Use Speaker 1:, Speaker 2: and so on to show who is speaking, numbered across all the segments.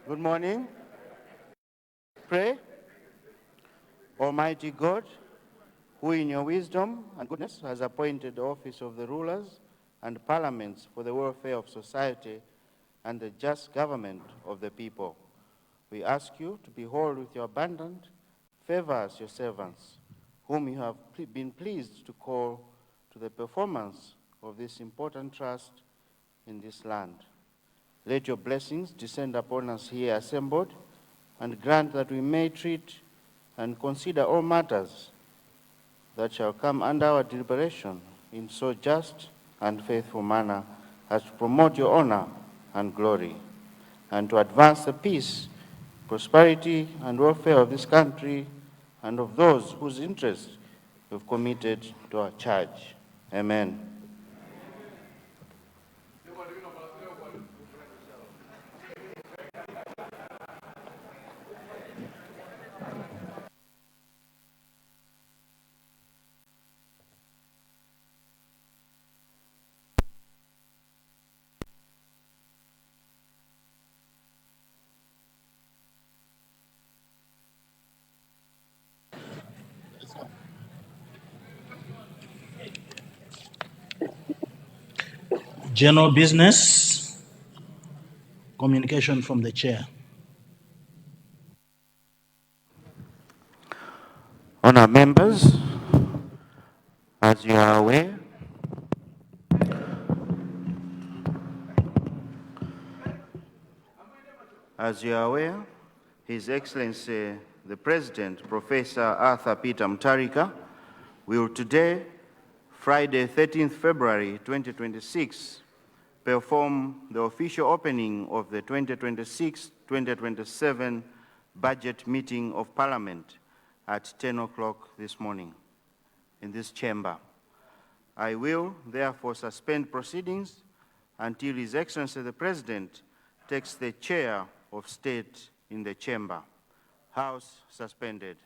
Speaker 1: Good morning. Pray. Almighty God, who in your wisdom and goodness has appointed the office of the rulers and parliaments for the welfare of society and the just government of the people, we ask you to behold with your abundant favor as your servants, whom you have been pleased to call to the performance of this important trust in this land. Let your blessings descend upon us here assembled, and grant that we may treat and consider all matters that shall come under our deliberation in so just and faithful manner as to promote your honor and glory, and to advance the peace, prosperity, and welfare of this country and of those whose interests we've committed to our charge. Amen.
Speaker 2: General business, communication from the chair.
Speaker 1: Honored members, as you are aware, His Excellency the President, Professor Arthur Peter Mutharika, will today, Friday, 13th February 2026, perform the official opening of the 2026-2027 budget meeting of Parliament at 10 o'clock this morning in this chamber. I will therefore suspend proceedings until His Excellency the President takes the chair of state in the chamber. House suspended.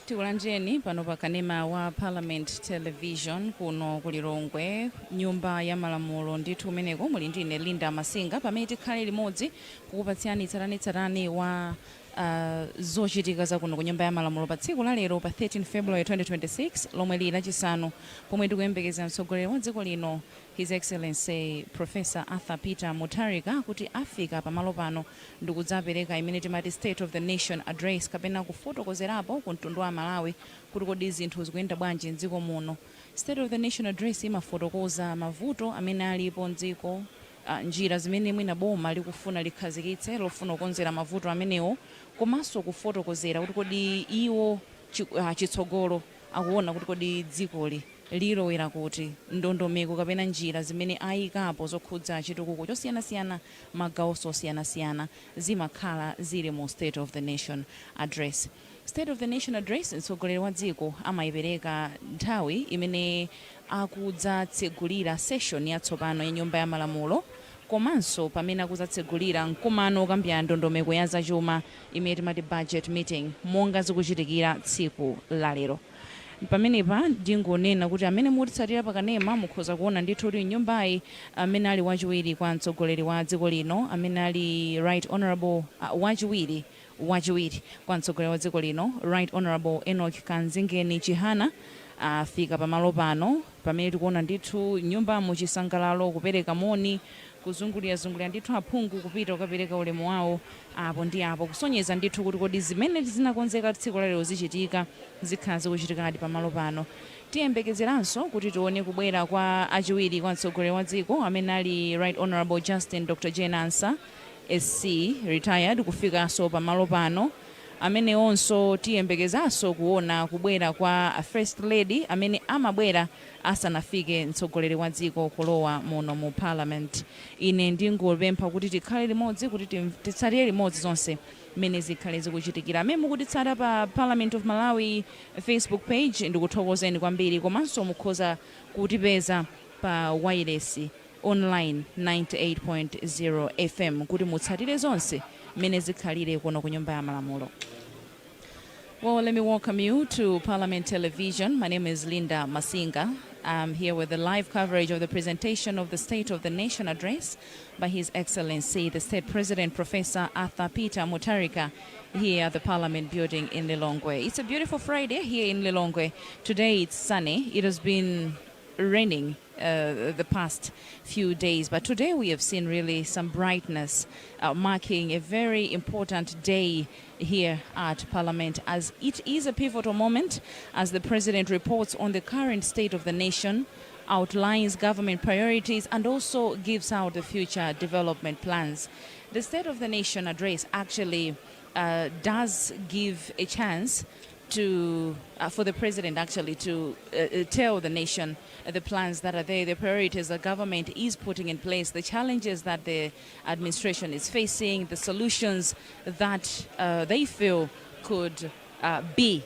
Speaker 3: Tikulanjeni pano pa kanema wa Parliament Television kuno ku Lilongwe, nyumba ya malamulo ndithu umeneko muli ndine Linda Masinga pamene tikhale limodzi kukupatsirani tsatanetsatane wa zochitika za kuno ku nyumba ya malamulo pa tsiku la lero pa 13 February 2026 lomwe lili lachisanu pomwe tikuyembekeza mtsogoleri wa dziko lino His Excellency Professor Arthur Peter Mutharika kuti afika pamalo pano ndikudzapereka imene timati State of the Nation Address kapena kufotokozerapo ku mtundu wa Malawi kuti kodi zinthu zikuyenda bwanji mdziko muno. State of the Nation Address imafotokoza mavuto amene alipo mdziko, njira zimene mwina boma likufuna likhazikitse lofuna kukonzera mavuto amenewo, komanso kufotokozera kuti kodi iwo chitsogolo akuona kuti kodi dzikoli lilowera kuti ndondomeko kapena njira zimene ayikapo zokhudza chitukuko chosiyanasiyana magawo osiyanasiyana zimakhala zili mu State of the Nation Address. State of the Nation Address mtsogoleri wa dziko amayipereka nthawi imene akudzatsegulira session yatsopano ya nyumba ya malamulo, komanso pamene akudzatsegulira mkumano okambirana ndondomeko ya zachuma imene timati budget meeting monga zikuchitikira tsiku la lero. Pamenepa ndingonena kuti amene mutitsatira pakanema mukhoza kuona ndithu kuti nyumbayi amene ali wachiwiri kwa mtsogoleri wa dziko lino amene ali Right Honorable wachiwiri kwa mtsogoleri wa dziko lino Right Honorable Enoch Kanzingeni Chihana afika pamalo pano pamene tikuona ndithu nyumba muchisangalalo kupereka moni kuzungulira ndithu aphungu kupita kukapereka ulemu wawo apo ndi apo kusonyeza ndithu kuti kodi zimene zinakonzeka tsiku la lero zichitika zikhala zikuchitikadi pamalo pano. Tiyembekezeranso kuti tione kubwera kwa achiwiri kwa mtsogoleri wa dziko amene ali Right Honorable Justin Dr. Jane Ansa SC retired kufikanso pamalo pano, amene onso tiyembekezanso kuona kubwera kwa First Lady amene amabwera asanafike mtsogoleri wa dziko kulowa muno mu Parliament. Ine ndingopempha kuti tikhale limodzi kuti titsatire limodzi zonse mmene zikhale zikuchitikira. Amene mukutitsata pa Parliament of Malawi Facebook page ndikuthokozeni kwambiri, komanso mukhoza kutipeza pa wireless online 98.0 FM kuti mutsatire zonse mmene zikhalire kuno ku nyumba ya malamulo. Well, let me welcome you to Parliament Television. My name is Linda Masinga. I'm here with the live coverage of the presentation of the State of the Nation Address by His Excellency, the State President, Professor Arthur Peter Mutharika, here at the Parliament building in Lilongwe. It's a beautiful Friday here in Lilongwe. Today it's sunny. It has been raining the past few days, but today we have seen really some brightness, marking a very important day here at Parliament, as it is a pivotal moment as the President reports on the current state of the nation, outlines government priorities, and also gives out the future development plans. The State of the Nation Address actually does give a chance to for the president actually to tell the nation the plans that are there, the priorities the government is putting in place, the challenges that the administration is facing, the solutions that they feel could be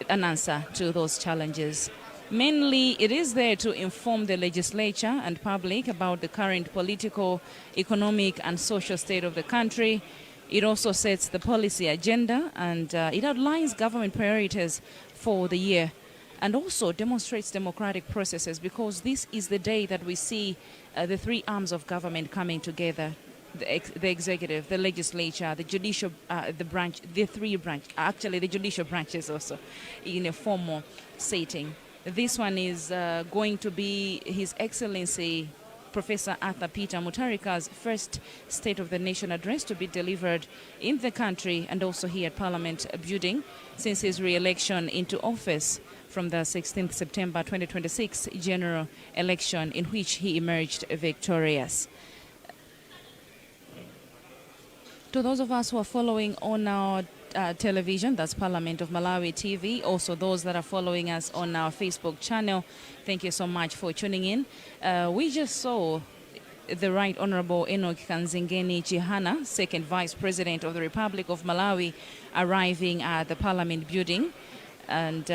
Speaker 3: an answer to those challenges. Mainly, it is there to inform the legislature and public about the current political, economic, and social state of the country. It also sets the policy agenda, and it outlines government priorities for the year, and also demonstrates democratic processes, because this is the day that we see the three arms of government coming together: the executive, the legislature, the judicial, the judicial branches also in a formal setting. This one is going to be His Excellency Professor Arthur Peter Mutharika's first State of the Nation address to be delivered in the country and also here at Parliament building since his re-election into office from the 16th September 2026 general election, in which he emerged victorious. To those of us who are following on our television, that's Parliament of Malawi TV, also those that are following us on our Facebook channel, thank you so much for tuning in. We just saw the Right Honorable Enoch Kanzingeni Chihana, Second Vice President of the Republic of Malawi, arriving at the Parliament building. And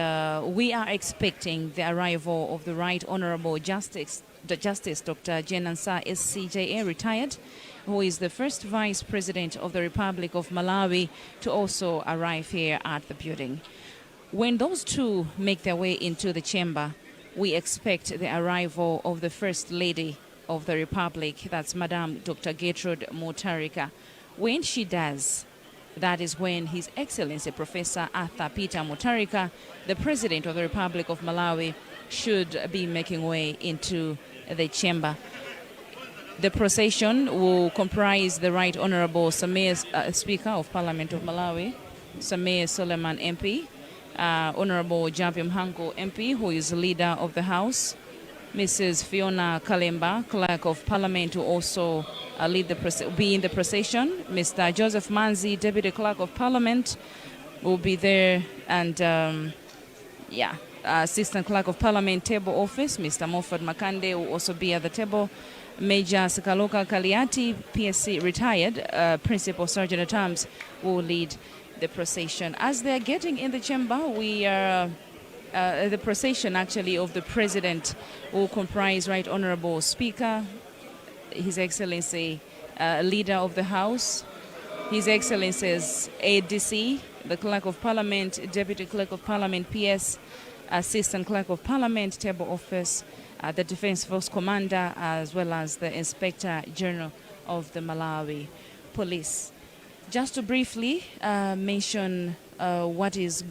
Speaker 3: we are expecting the arrival of the Right Honorable Justice Dr. Jenansa SCJA, retired, who is the first Vice President of the Republic of Malawi, to also arrive here at the building. When those two make their way into the chamber, we expect the arrival of the First Lady of the Republic, that's Madame Dr. Gertrude Mutharika. When she does, that is when His Excellency Professor Arthur Peter Mutharika, the President of the Republic of Malawi, should be making way into the chamber. The procession will comprise the Right Honorable Samir, Speaker of Parliament of Malawi, Samir Suleiman MP, Honorable Javi Mhango MP, who is leader of the House, Mrs. Fiona Kalemba, Clerk of Parliament, who also be in the procession. Mr. Joseph Manzi, Deputy Clerk of Parliament, will be there, and Assistant Clerk of Parliament Table Office, Mr. Moffat Makande, will also be at the table. Major Sikaloka Kaliati, PSC retired, Principal Sergeant at Arms, will lead the procession. As they're getting in the chamber, the procession actually of the President will comprise Right Honorable Speaker, His Excellency Leader of the House, His Excellency's ADC, the Clerk of Parliament, Deputy Clerk of Parliament, PS, Assistant Clerk of Parliament, Table Office, the Defense Force Commander, as well as the Inspector General of the Malawi Police. Just to briefly mention what is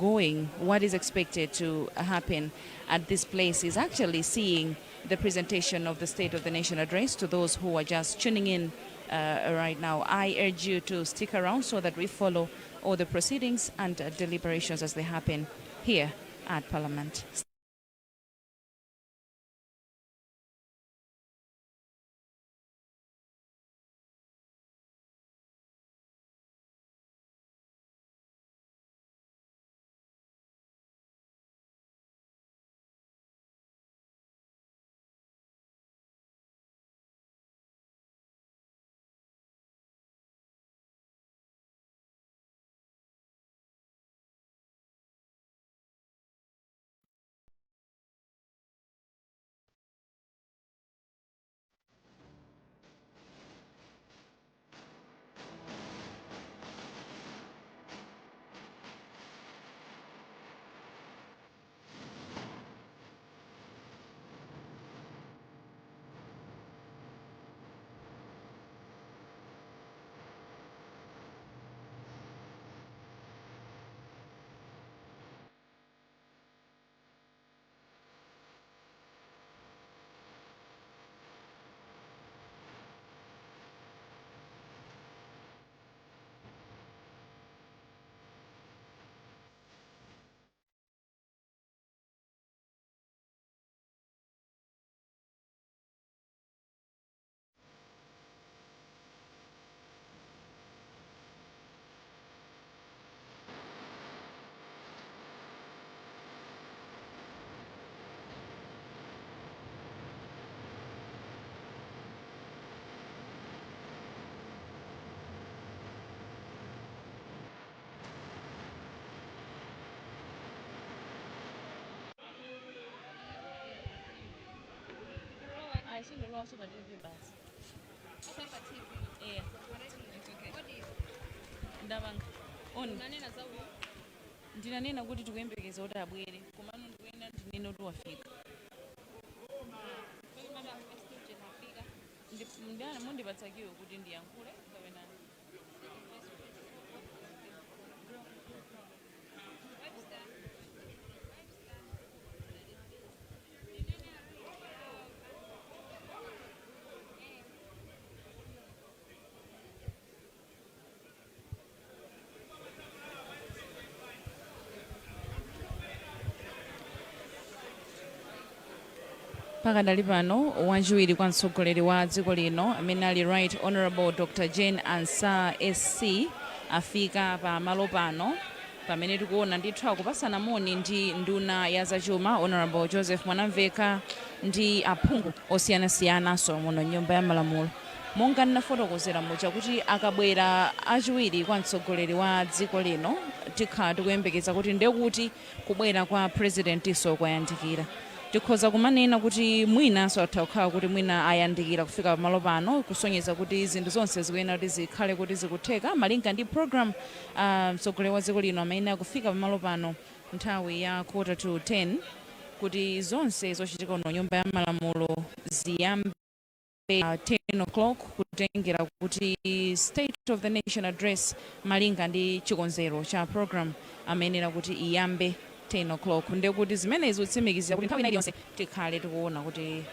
Speaker 3: expected to happen at this place is actually seeing the presentation of the State of the Nation address to those who are just tuning in right now. I urge you to stick around so that we follow all the proceedings and deliberations as they happen here at Parliament. Ndinanena kuti tikuyembekeza kuti abwere komano ndikuyenera ndinene kuti wafika. Mundipatsakiwe kuti ndiyankhule kapena pakadali pano wachiwiri kwa mtsogoleri wa dziko lino amene ali Right Honorable Dr. Jane Ansah SC afika pa malo pano pamene tikuona ndithu akupasana moni ndi nduna ya zachuma Honorable Joseph Mwanamveka ndi aphungu osiyanasiyana muno nyumba ya malamulo. Monga ndinafotokozera muja kuti akabwera achiwiri kwa mtsogoleri wa dziko lino tikhala tikuyembekeza kuti ndekuti kubwera kwa President iso kwayandikira. Tikhoza kumanena kuti mwina atha kukhala kuti mwina ayandikira kufika pamalo pano kusonyeza kuti zinthu zonse zikuyenera kuti zikhale kuti zikutheka malinga ndi program mtsogoleri wa dziko lino amene akufika pamalo pano nthawi ya 9:45 kuti zonse zochitika kuno nyumba ya malamulo ziyambe 10 o'clock kutengera kuti state of the nation address malinga ndi chikonzero cha program amenera kuti iyambe 10 o'clock ndekuti zimenezi zikutsimikizira kuti nthawi iliyonse tikhale tikuona kuti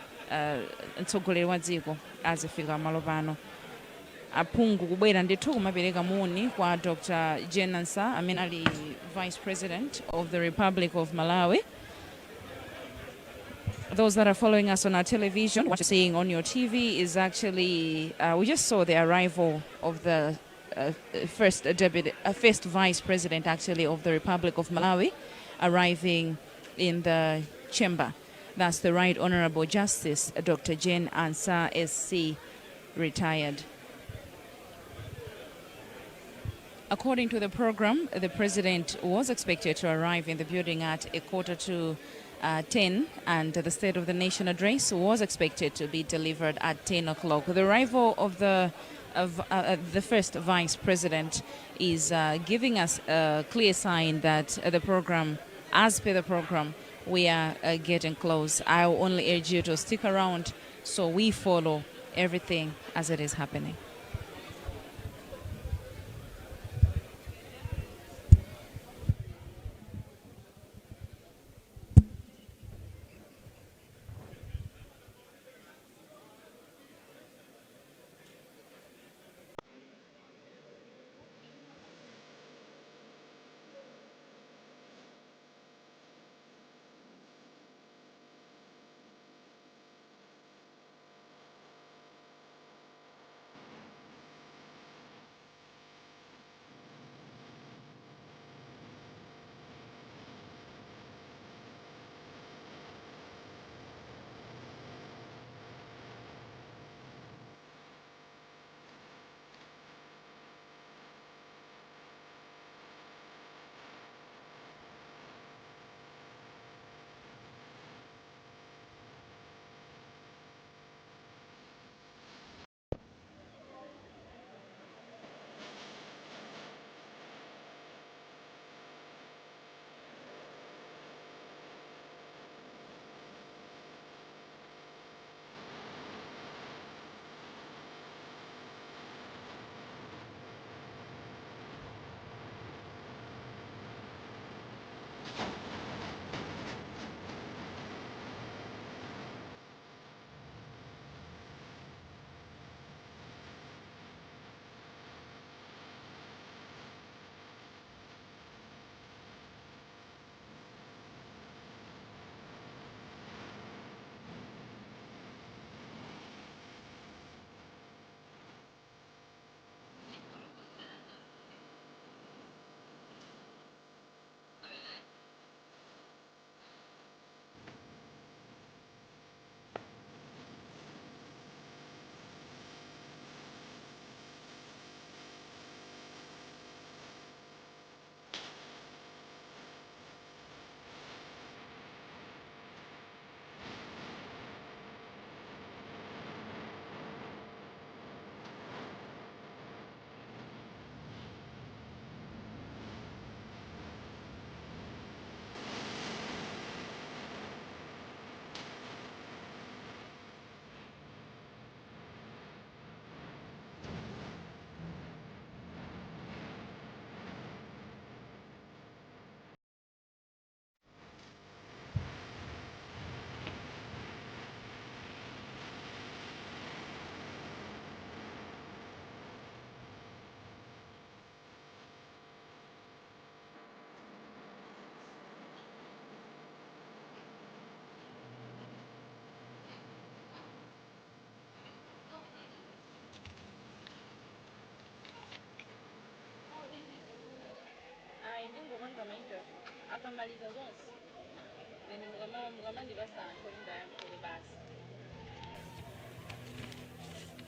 Speaker 3: mtsogoleri wa dziko azifika malo pano. Aphungu kubwera ndithu kumapereka moni kwa Dr. Jenansa amene ali Vice President of the Republic of Malawi. Those that are following us on our television, what you're seeing on your TV is actually, we just saw the arrival of the first Vice President actually of the Republic of Malawi arriving in the chamber. That's the Right Honorable Justice Dr. Jen Ansah SC, retired. According to the program, the President was expected to arrive in the building at 9:45, and the State of the Nation address was expected to be delivered at 10 o'clock. The arrival of the first Vice President is giving us a clear sign that the program, as per the program, we are getting close. I will only urge you to stick around so we follow everything as it is happening.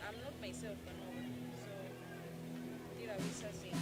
Speaker 3: I'm not myself, so did I research?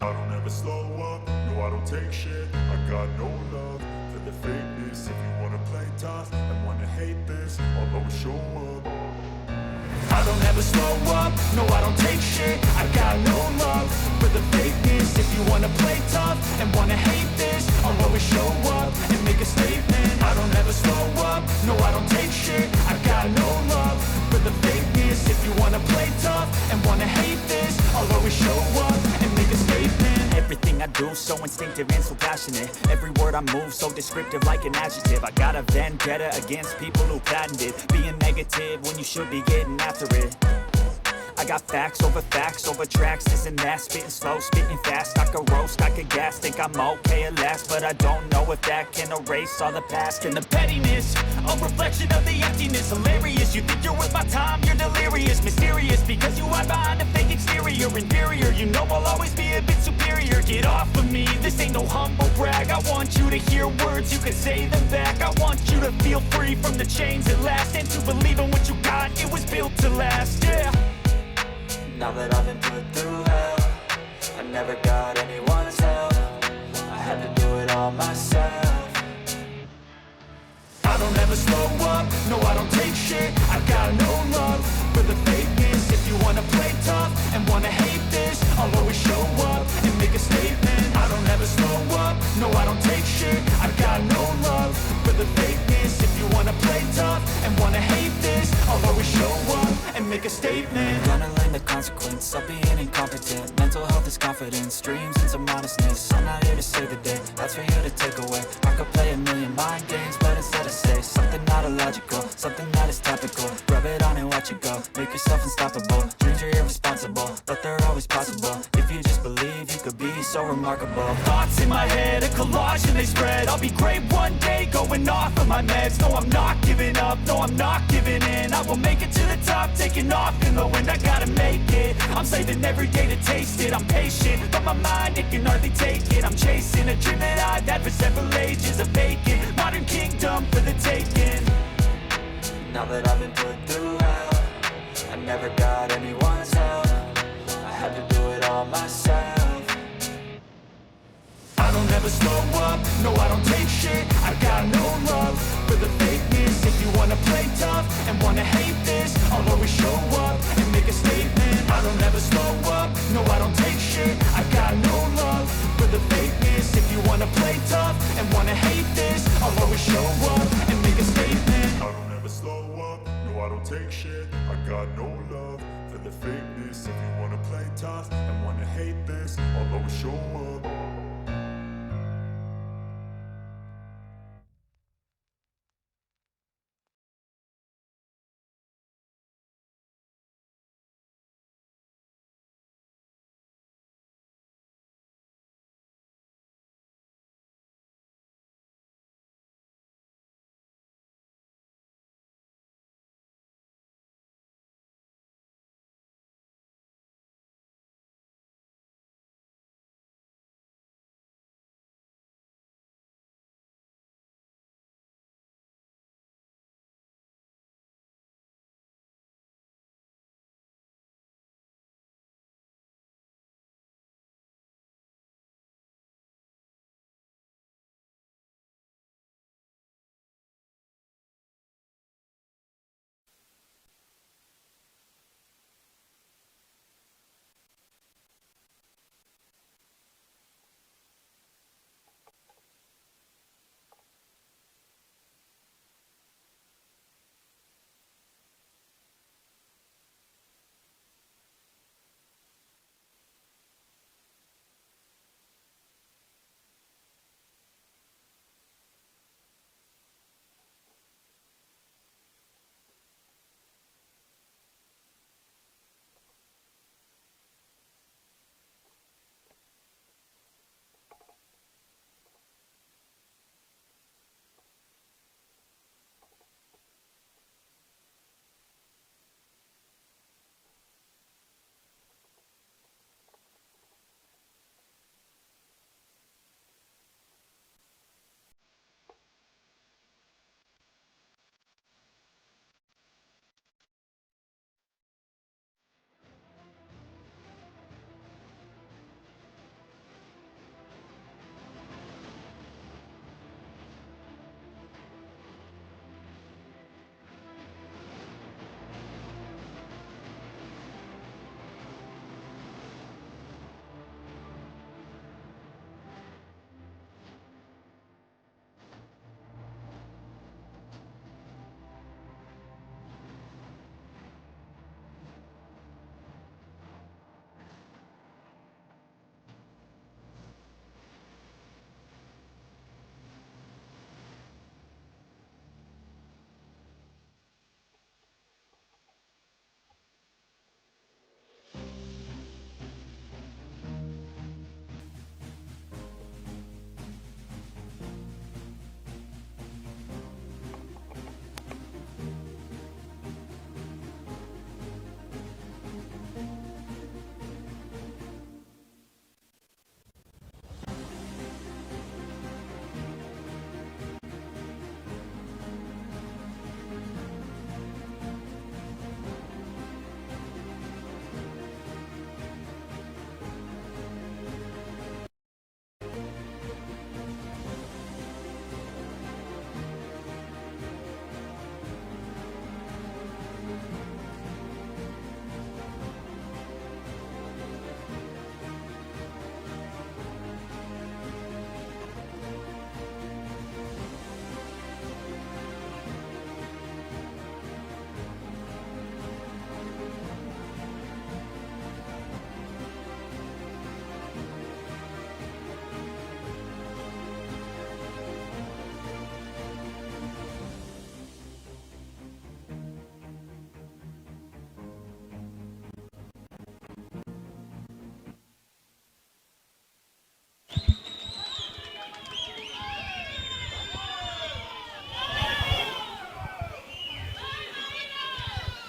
Speaker 4: I don't ever slow up, no I don't take shit. I got no love for the fakeness. If you wanna play tough and wanna hate this, I'll always show up. I don't ever slow up, no I don't take shit. I got no love for the fakeness. If you wanna play tough and wanna hate this, I'll always show up and make a statement. I don't ever slow up, no I don't take shit. I got no love for the fakeness. If you wanna play tough and wanna hate this, I'll always show up and make a statement.
Speaker 5: Everything I do so instinctive and so passionate. Every word I move so descriptive like an adjective. I got a vendetta against people who patented being negative when you should be getting after it. I got facts over tracks, this and that. Spitting slow, spitting fast. I could roast, I could gas. Think I'm okay at last, but I don't know if that can erase all the past. And the pettiness, a reflection of the emptiness. Hilarious, you think you're worth my time, you're delirious. Mysterious, because you hide behind a fake exterior. Inferior, you know I'll always be a bit superior. Get off of me, this ain't no humble brag. I want you to hear words, you can say them back. I want you to feel free from the chains at last, and to believe in what you got, it was built to last, yeah.
Speaker 6: Now that I've been put through hell, I never got anyone's help. I had to do it all myself.
Speaker 4: I don't ever slow up, no I don't take shit. I got no love for the fakeness. If you wanna play tough and wanna hate this, I'll always show up and make a statement. I don't ever slow up, no I don't take shit. I got no love for the fakeness. If you wanna play tough and wanna hate this, I'll always show up and make a statement.
Speaker 6: Gonna learn the consequence of being incompetent. Mental health is confidence, dreams and some modestness. I'm not here to save the day, that's for you to take away. I could play a million mind games, but instead I say something not illogical, something that is topical. Rub it on and watch it go, make yourself unstoppable. Dreams are irresponsible, but they're always possible. If you just believe, you could be so remarkable.
Speaker 5: Thoughts in my head, a collage and they spread. I'll be great one day, going off of my meds. No, I'm not giving up, no, I'm not giving in. I will make it to the top, taking off in the wind. I gotta make it, I'm saving every day to taste it. I'm patient, but my mind, it can hardly take it. I'm chasing a dream that I've had for several ages. A vacant, modern kingdom for the taking.
Speaker 6: Now that I've been put through hell, I never got anyone's help. I had to do it all myself.
Speaker 4: I don't ever slow up, no I don't take shit. I got no love for the fakeness. If you wanna play tough and wanna hate this, I'll always show up and make a statement. I don't ever slow up, no I don't take shit. I got no love for the fakeness. If you wanna play tough and wanna hate this, I'll always show up and make a statement. I don't ever slow up, no I don't take shit. I got no love for the fakeness. If you wanna play tough and wanna hate this, I'll always show up.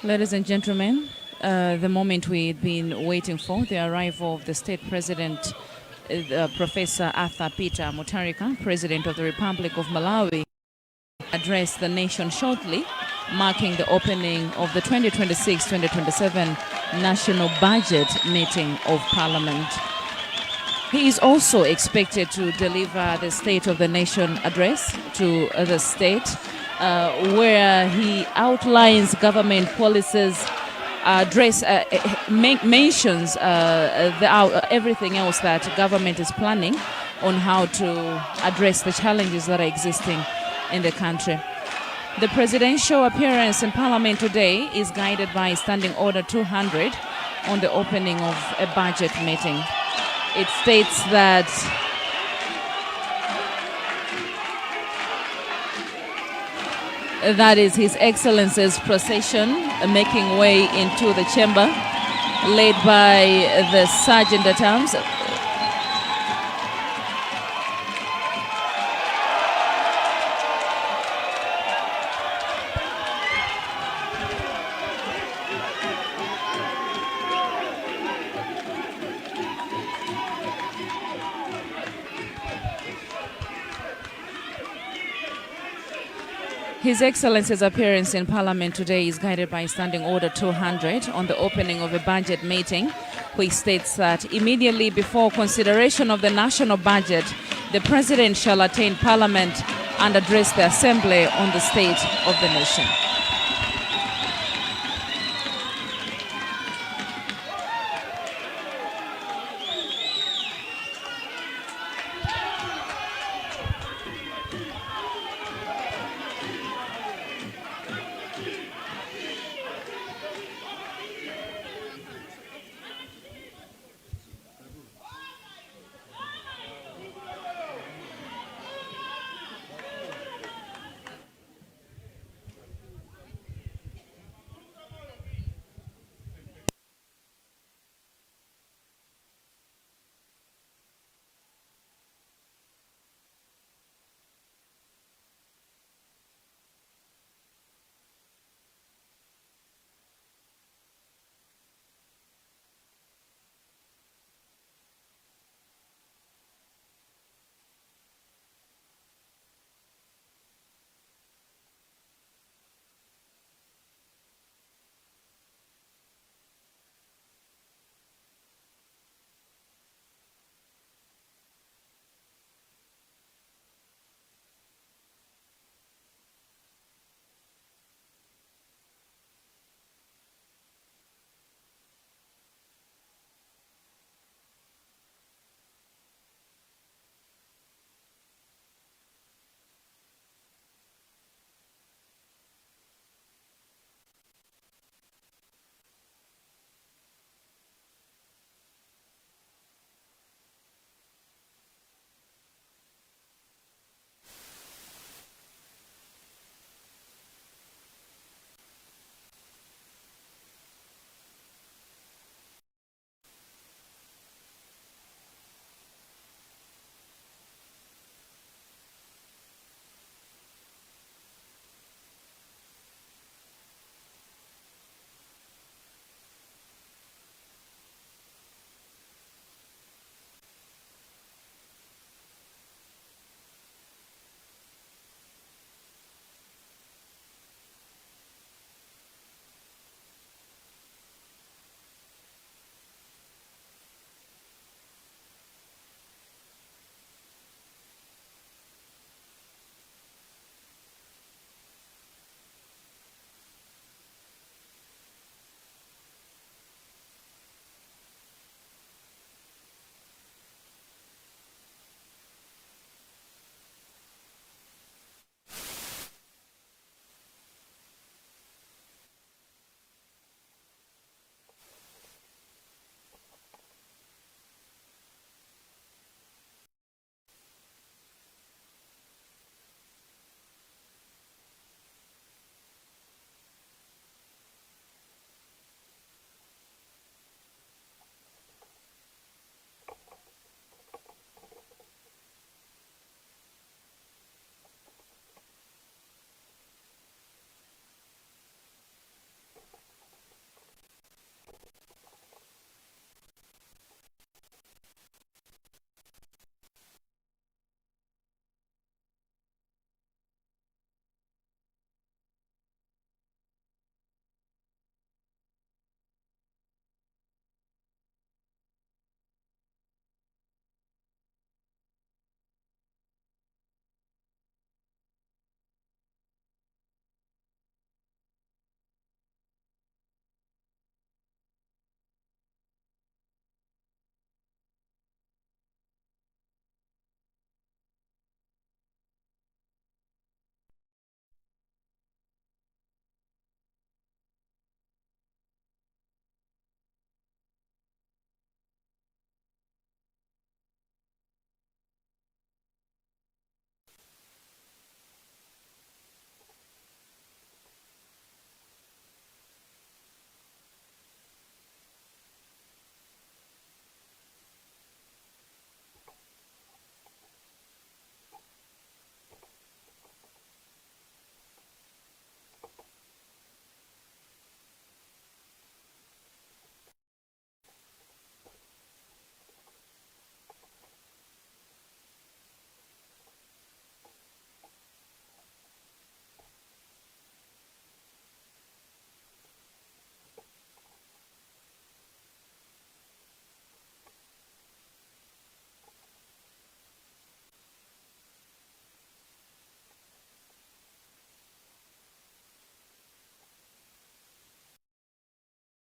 Speaker 3: Ladies and gentlemen, the moment we've been waiting for, the arrival of the state president, Professor Arthur Peter Mutharika, President of the Republic of Malawi, address the nation shortly, marking the opening of the 2026-2027 National Budget Meeting of Parliament. He is also expected to deliver the State of the Nation address to the state, where he outlines government policies, mentions everything else that government is planning on how to address the challenges that are existing in the country. The presidential appearance in Parliament today is guided by Standing Order 200 on the opening of a budget meeting. It states that that is His Excellency's procession making way into the chamber, led by the Sergeant at Arms. His Excellency's appearance in Parliament today is guided by Standing Order 200 on the opening of a budget meeting, which states that immediately before consideration of the national budget, the President shall attend Parliament and address the Assembly on the state of the nation.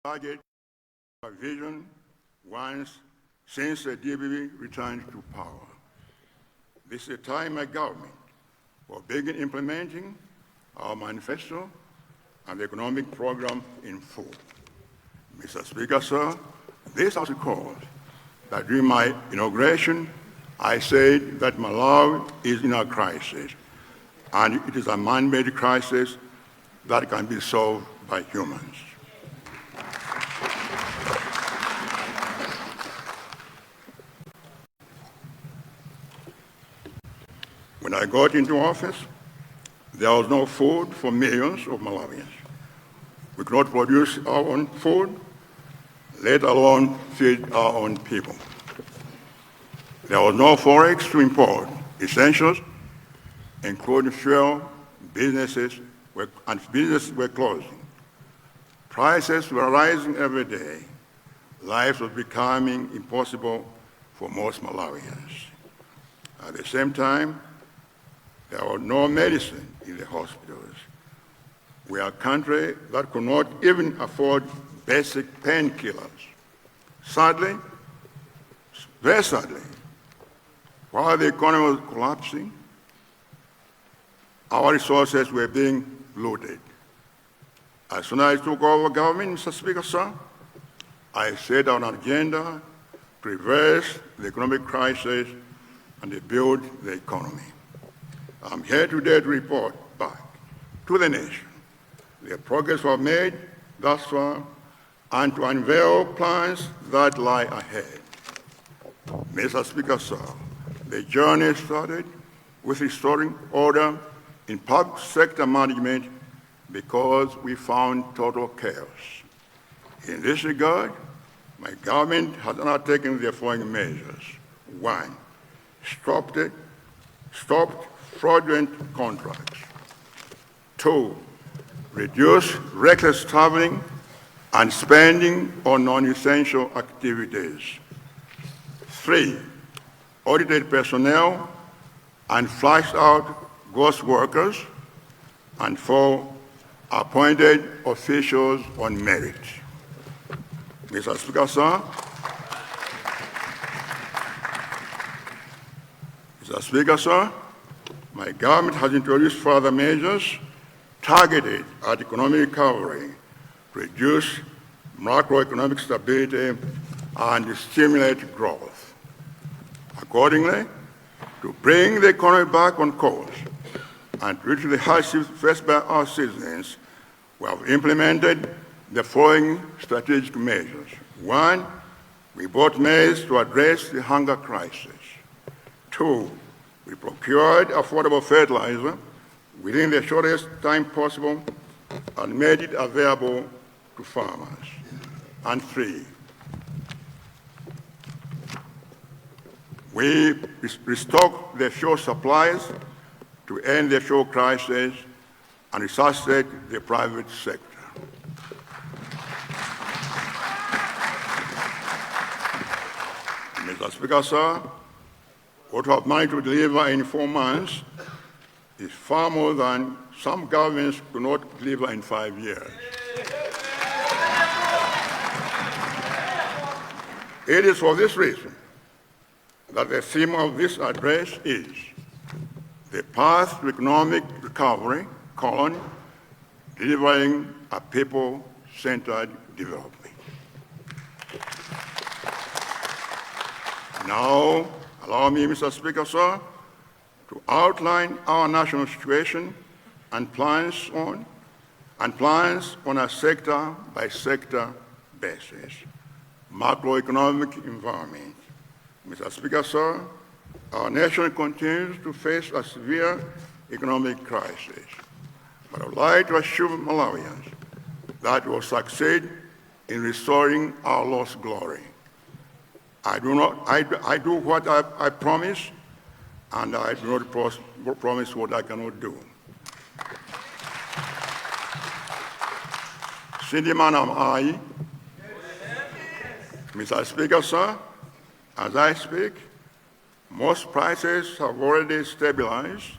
Speaker 7: target our vision since the DBB returned to power. This is a time my government will begin implementing our manifesto and the economic program in full. Mr. Speaker, sir, this House recalls that during my inauguration, I said that Malawi is in a crisis, and it is a man-made crisis that can be solved by humans. When I got into office, there was no food for millions of Malawians. We could not produce our own food, let alone feed our own people. There was no forex to import essentials, including fuel. Businesses were closing. Prices were rising every day. Life was becoming impossible for most Malawians. At the same time, there was no medicine in the hospitals. We are a country that could not even afford basic painkillers. Sadly, very sadly, while the economy was collapsing, our resources were being looted. As soon as I took over government, Mr. Speaker, sir, I set out an agenda to reverse the economic crisis and rebuild the economy. I'm here today to report back to the nation the progress we've made thus far and to unveil plans that lie ahead. Mr. Speaker, sir, the journey started with restoring order in public sector management because we found total chaos. In this regard, my government has undertaken the following measures. 1, stopped fraudulent contracts. 2, reduced reckless traveling and spending on non-essential activities. 3, audited personnel and flushed out ghost workers. And 4, appointed officials on merit. Mr. Speaker, sir, Mr. Speaker, sir, my government has introduced further measures targeted at economic recovery to reduce macroeconomic stability and stimulate growth. Accordingly, to bring the economy back on course and reach the hardships faced by our citizens, we have implemented the following strategic measures. 1, we bought maize to address the hunger crisis. 2, we procured affordable fertilizer within the shortest time possible and made it available to farmers. And 3, we restocked the fuel supplies to end the fuel crisis and resuscitate the private sector. Mr. Speaker, sir, what we have managed to deliver in 4 months is far more than some governments could not deliver in 5 years. It is for this reason that the theme of this address is the path to economic recovery, delivering a people-centered development. Now, allow me, Mr. Speaker, sir, to outline our national situation and plans on a sector-by-sector basis. Macroeconomic environment. Mr. Speaker, sir, our nation continues to face a severe economic crisis. But I would like to assure Malawians that we will succeed in restoring our lost glory. I do what I promise, and I do not promise what I cannot do. Cindy Manam, I. Mr. Speaker, sir, as I speak, most prices have already stabilized,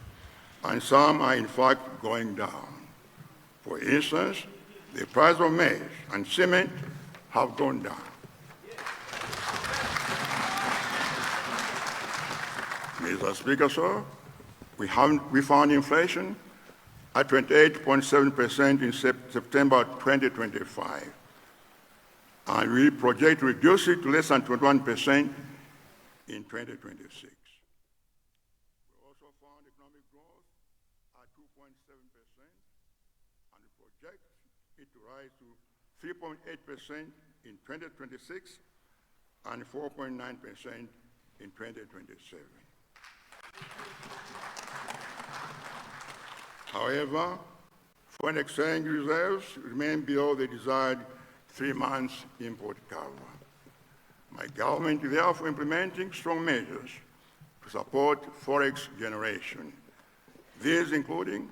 Speaker 7: and some are in fact going down. For instance, the price of maize and cement have gone down. Mr. Speaker, sir, we found inflation at 28.7% in September 2025, and we project to reduce it to less than 21% in 2026. We also found economic growth at 2.7%, and we project it to rise to 3.8% in 2026 and 4.9% in 2027. However, foreign exchange reserves remain below the desired 3 months import cover. My government is therefore implementing strong measures to support forex generation. These including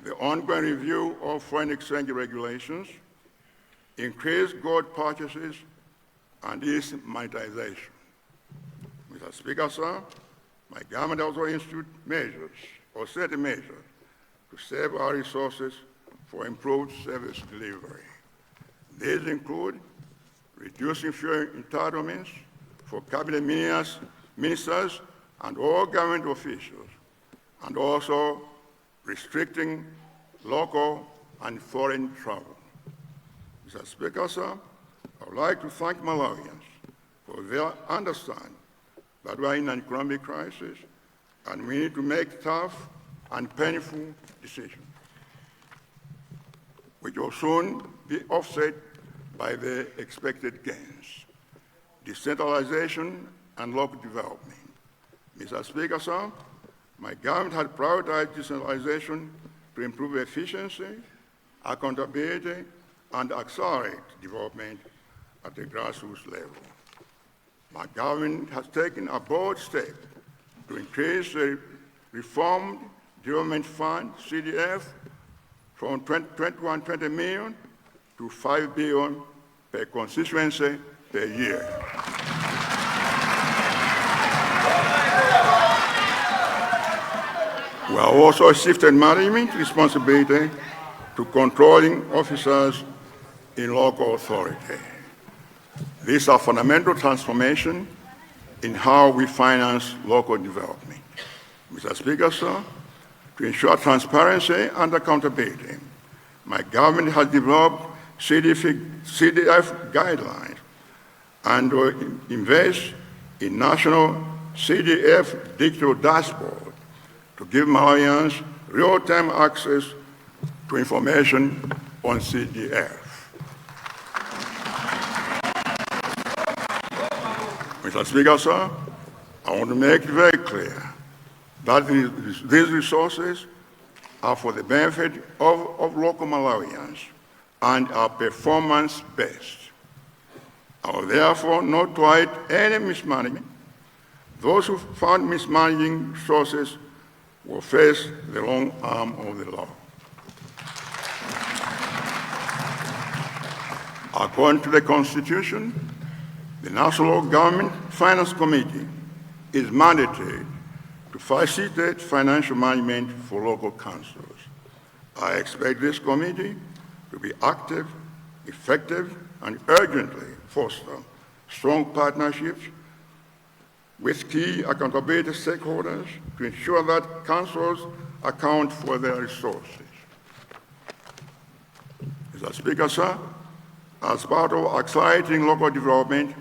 Speaker 7: the ongoing review of foreign exchange regulations, increased gold purchases, and its monetization. Mr. Speaker, sir, my government also instituted measures, or set a measure, to save our resources for improved service delivery. These include reducing fuel entitlements for cabinet ministers and all government officials, and also restricting local and foreign travel. Mr. Speaker, sir, I would like to thank Malawians for their understanding that we are in an economic crisis and we need to make tough and painful decisions, which will soon be offset by the expected gains, decentralization and local development. Mr. Speaker, sir, my government has prioritized decentralization to improve efficiency, accountability, and accelerate development at the grassroots level. My government has taken a bold step to increase the reformed Development Fund, CDF, from 2120 million to 5 billion per constituency per year. We have also shifted management responsibility to controlling officers in local authority. These are fundamental transformation in how we finance local development. Mr. Speaker, sir, to ensure transparency and accountability, my government has developed CDF guidelines and will invest in national CDF digital dashboard to give Malawians real-time access to information on CDF. Mr. Speaker, sir, I want to make it very clear that these resources are for the benefit of local Malawians and are performance-based. I will therefore not tolerate any mismanagement. Those who found mismanaging resources will face the long arm of the law. According to the Constitution, the National Government Finance Committee is mandated to facilitate financial management for local councils. I expect this committee to be active, effective, and urgently foster strong partnerships with key accountability stakeholders to ensure that councils account for their resources. Mr. Speaker, sir, as part of accelerating local development,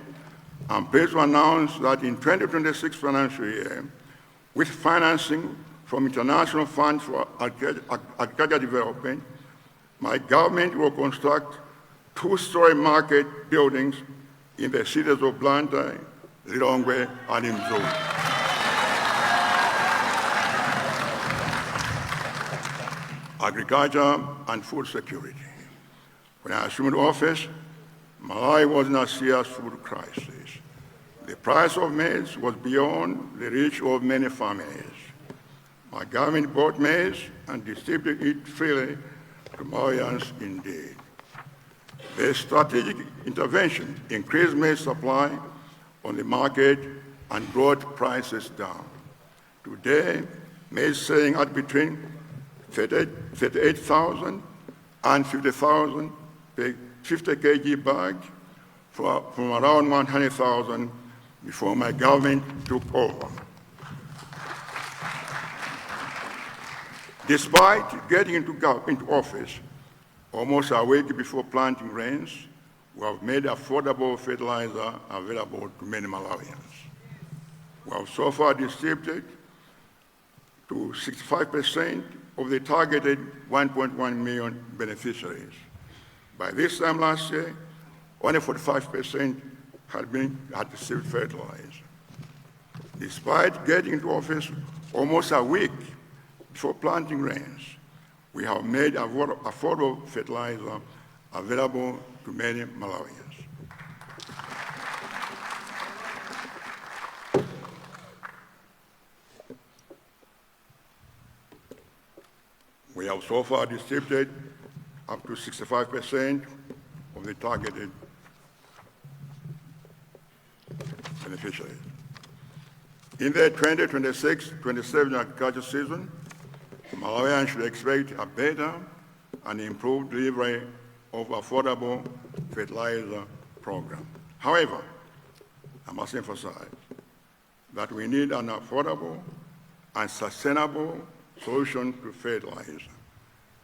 Speaker 7: I'm pleased to announce that in 2026 financial year, with financing from International Fund for Agricultural Development, my government will construct 2-story market buildings in the cities of Blantyre, Lilongwe, and Mzulu. Agriculture and food security. When I assumed office, Malawi was in a serious food crisis. The price of maize was beyond the reach of many families. My government bought maize and distributed it freely to Malawians indeed. The strategic intervention increased maize supply on the market and brought prices down. Today, maize selling at between 38,000 and 50,000 per 50 kg bag, from around 100,000 before my government took over. Despite getting into office almost a week before planting rains, we have made affordable fertilizer available to many Malawians. We have so far distributed to 65% of the targeted 1.1 million beneficiaries. By this time last year, only 45% had received fertilizer. Despite getting into office almost a week before planting rains, we have made affordable fertilizer available to many Malawians. We have so far distributed up to 65% of the targeted beneficiaries. In the 2026-27 agriculture season, Malawians should expect a better and improved delivery of affordable fertilizer program. However, I must emphasize that we need an affordable and sustainable solution to fertilizer.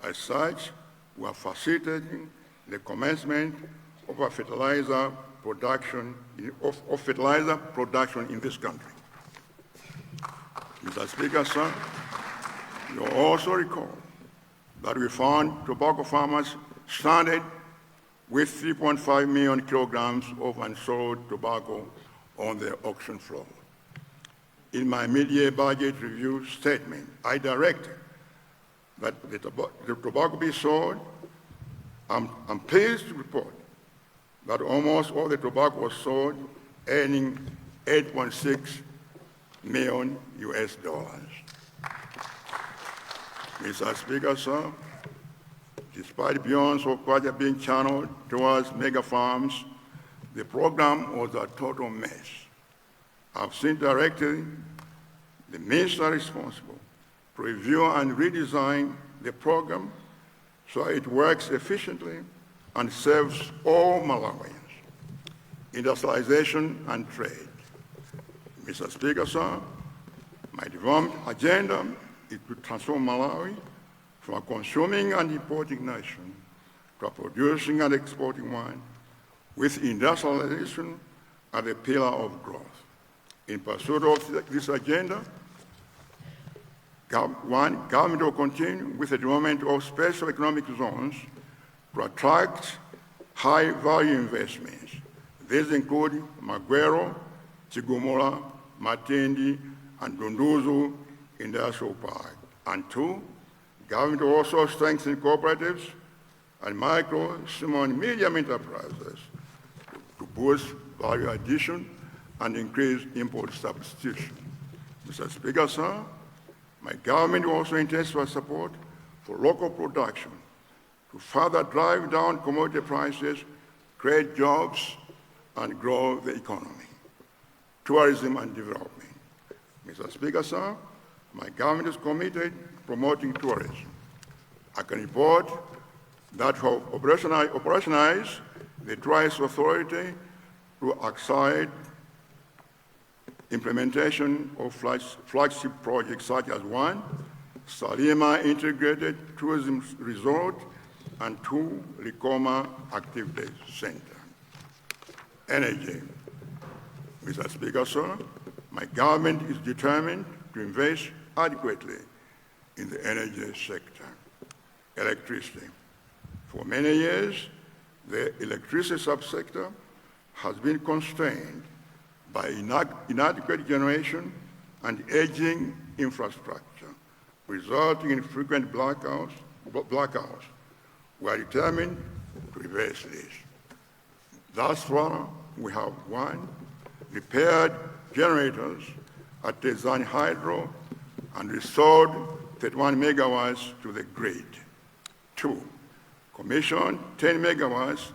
Speaker 7: As such, we are facilitating the commencement of a fertilizer production in this country. Mr. Speaker, sir, you also recall that we found tobacco farmers stranded with 3.5 million kilograms of unsold tobacco on the auction floor. In my mid-year budget review statement, I directed that the tobacco be sold. I'm pleased to report that almost all the tobacco was sold, earning $8.6 million US. Mr. Speaker, sir, despite billions of budget being channeled towards mega farms, the program was a total mess. I've since directed the minister responsible to review and redesign the program so it works efficiently and serves all Malawians. Industrialization and trade. Mr. Speaker, sir, my development agenda is to transform Malawi from a consuming and importing nation to a producing and exporting one, with industrialization as a pillar of growth. In pursuit of this agenda, government will continue with the development of special economic zones to attract high-value investments. These include Magwero, Chigumula, Matindi, and Dunduzu Industrial Park. And two, government will also strengthen cooperatives and micro, small, and medium enterprises to boost value addition and increase import substitution. Mr. Speaker, sir, my government also intensify support for local production to further drive down commodity prices, create jobs, and grow the economy. Tourism and development. Mr. Speaker, sir, my government is committed to promoting tourism. I can report that we have operationalized the Tourism Authority to accelerate implementation of flagship projects such as one, Salima Integrated Tourism Resort, and two, Likoma Activity Center. Energy. Mr. Speaker, sir, my government is determined to invest adequately in the energy sector. Electricity. For many years, the electricity subsector has been constrained by inadequate generation and aging infrastructure, resulting in frequent blackouts. We are determined to reverse this. Thus far, we have one, repaired generators at Design Hydro and restored 31 megawatts to the grid. Two, commissioned 10 megawatts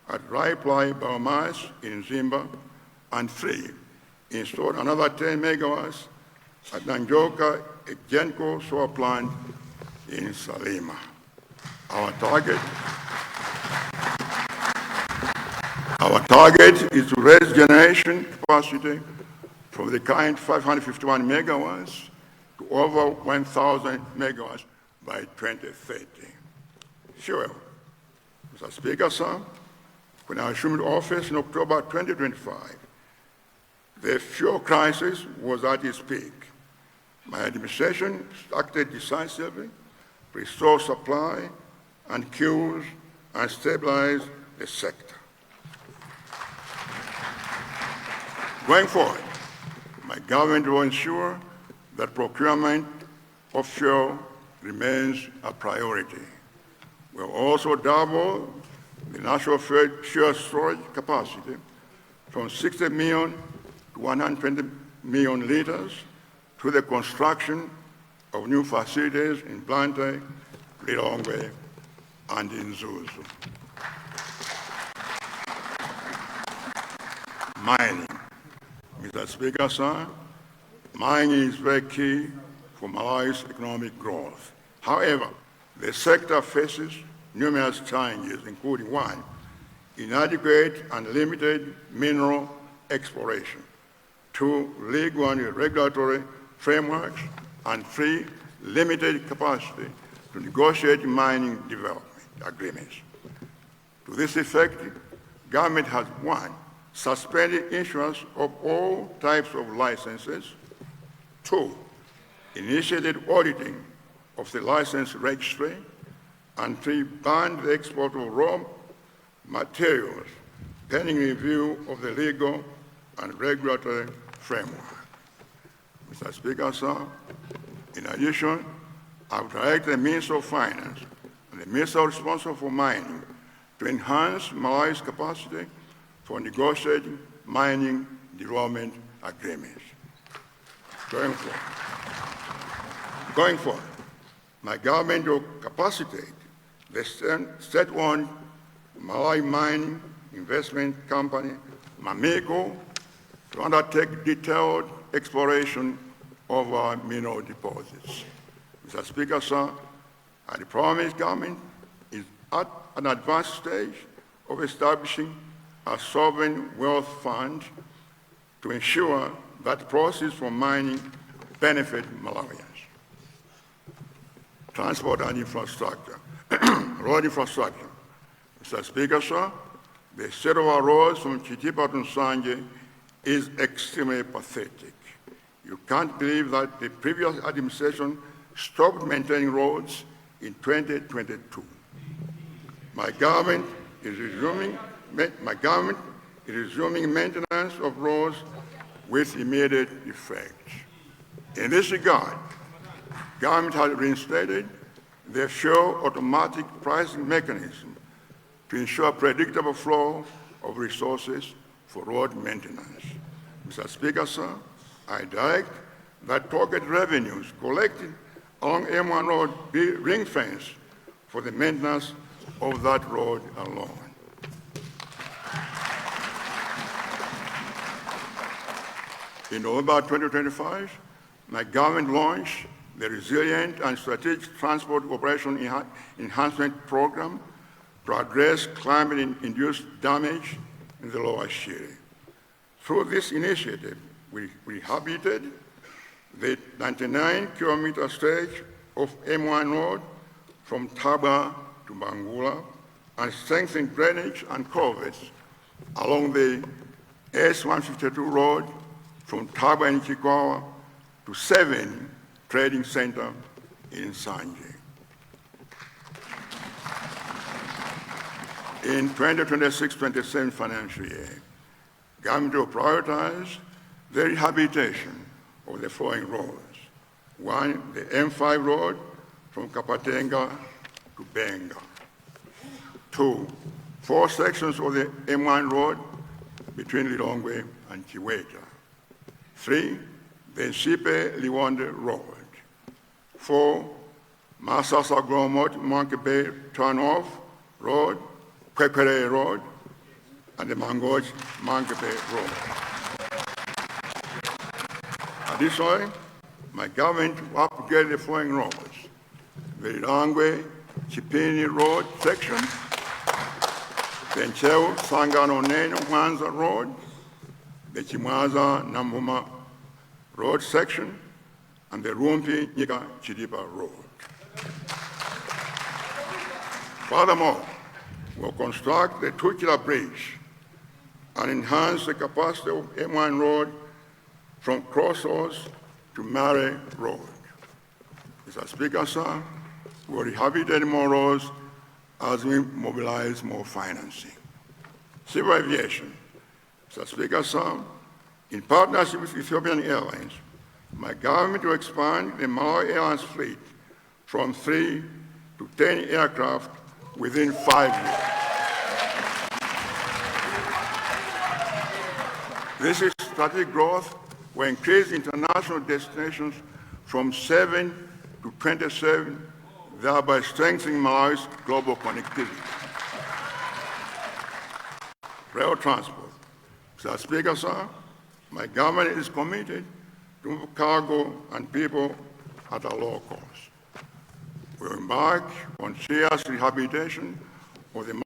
Speaker 7: at Raiply Biomass in Zimba, and three, installed another 10 megawatts at Nanjoka Genco solar plant in Salima. Our target Our target is to raise generation capacity from the current 551 megawatts to over 1,000 megawatts by 2030. Sure, Mr. Speaker, sir, when I assumed office in October 2025, the fuel crisis was at its peak. My administration acted decisively to restore supply and queues and stabilize the sector. Going forward, my government will ensure that procurement of fuel remains a priority. We'll also double the national fuel storage capacity from 60 million to 120 million liters through the construction of new facilities in Blantyre, Lilongwe, and in Zuzu. Mining. Mr. Speaker, sir, mining is very key for Malawi's economic growth. However, the sector faces numerous challenges, including one, inadequate and limited mineral exploration, two, legal and regulatory frameworks, and three, limited capacity to negotiate mining development agreements. To this effect, government has, one, suspended issuance of all types of licenses, two, initiated auditing of the license registry, and three, banned the export of raw materials pending review of the legal and regulatory framework. Mr. Speaker, sir, in addition, I would direct the Minister of Finance and the Minister responsible for mining to enhance Malawi's capacity for negotiating mining development agreements. Going forward, my government will capacitate the state-owned Malawi mining investment company, Mamiko, to undertake detailed exploration of our mineral deposits. Mr. Speaker, sir, the promised government is at an advanced stage of establishing a sovereign wealth fund to ensure that proceeds from mining benefit Malawians. Transport and infrastructure. Road infrastructure. Mr. Speaker, sir, the state of our roads from Chitipa to Nsanje is extremely pathetic. You can't believe that the previous administration stopped maintaining roads in 2022. My government is resuming maintenance of roads with immediate effect. In this regard, government has reinstated the fuel automatic pricing mechanism to ensure predictable flow of resources for road maintenance. Mr. Speaker, sir, I direct that pocket revenues collected along M1 Road be ring-fenced for the maintenance of that road alone. In November 2025, my government launched the Resilient and Strategic Transport Operation Enhancement Program to address climate-induced damage in the Lower Shire. Through this initiative, we rehabilitated the 99-kilometer stretch of M1 Road from Taba to Bangula and strengthened drainage and culverts along the S152 road from Taba and Chikwawa to 7 trading center in Nsanje. In 2026-27 financial year, government will prioritize the rehabilitation of the following roads. One, the M5 road from Kapatenga to Benga. Two, 4 sections of the M1 road between Lilongwe and Chiweta. 3, the Nsipe-Liwonde road. 4, Masasa-Gromot Monkey Bay turnoff road, Kwekere road, and the Mangoch Monkey Bay road. Additionally, my government will upgrade the following roads: the Lilongwe Chipini road section, the Pencheu Sangano Neno Mwanza Road, the Chimwaza Namuma Road section, and the Rumpi Nika Chidipa Road. Furthermore, we'll construct the Tukila Bridge and enhance the capacity of M1 Road from Crossroads to Mare Road. Mr. Speaker, sir, we'll rehabilitate more roads as we mobilize more financing. Civil aviation. Mr. Speaker, sir, in partnership with Ethiopian Airlines, my government will expand the Malawi Airlines fleet from 3 to 10 aircraft within 5 years. This is strategic growth will increase international destinations from 7 to 27, thereby strengthening Malawi's global connectivity. Rail transport. Mr. Speaker, sir, my government is committed to move cargo and people at a low cost. We will embark on serious rehabilitation of the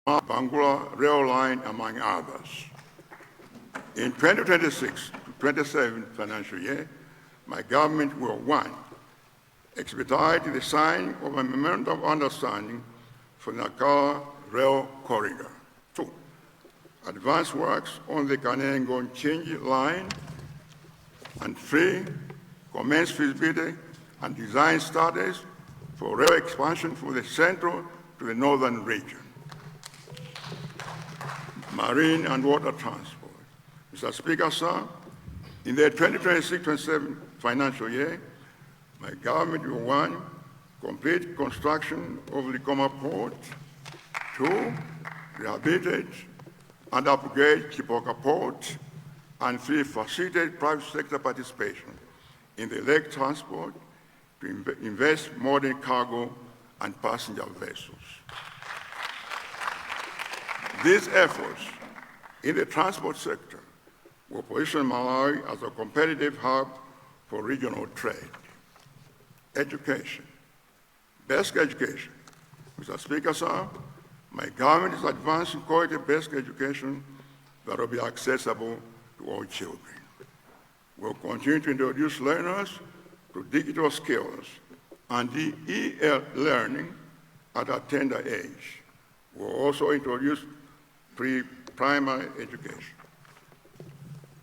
Speaker 7: Bangula rail line, among others. In 2026 to 27 financial year, my government will, 1, expedite the signing of a memorandum of understanding for the Nakala Rail Corridor. 2, advance works on the Kanengo-Chinji line. And 3, commence feasibility and design studies for rail expansion from the central to the northern region. Marine and water transport. Mr. Speaker, sir, in the 2026-27 financial year, my government will, 1, complete construction of Likoma Port, 2, rehabilitate and upgrade Chipoka Port, and 3, facilitate private sector participation in the lake transport to invest modern cargo and passenger vessels. These efforts in the transport sector will position Malawi as a competitive hub for regional trade. Education. Basic education. Mr. Speaker, sir, my government is advancing quality basic education that will be accessible to all children. We'll continue to introduce learners to digital skills and the e-learning at a tender age. We'll also introduce pre-primary education.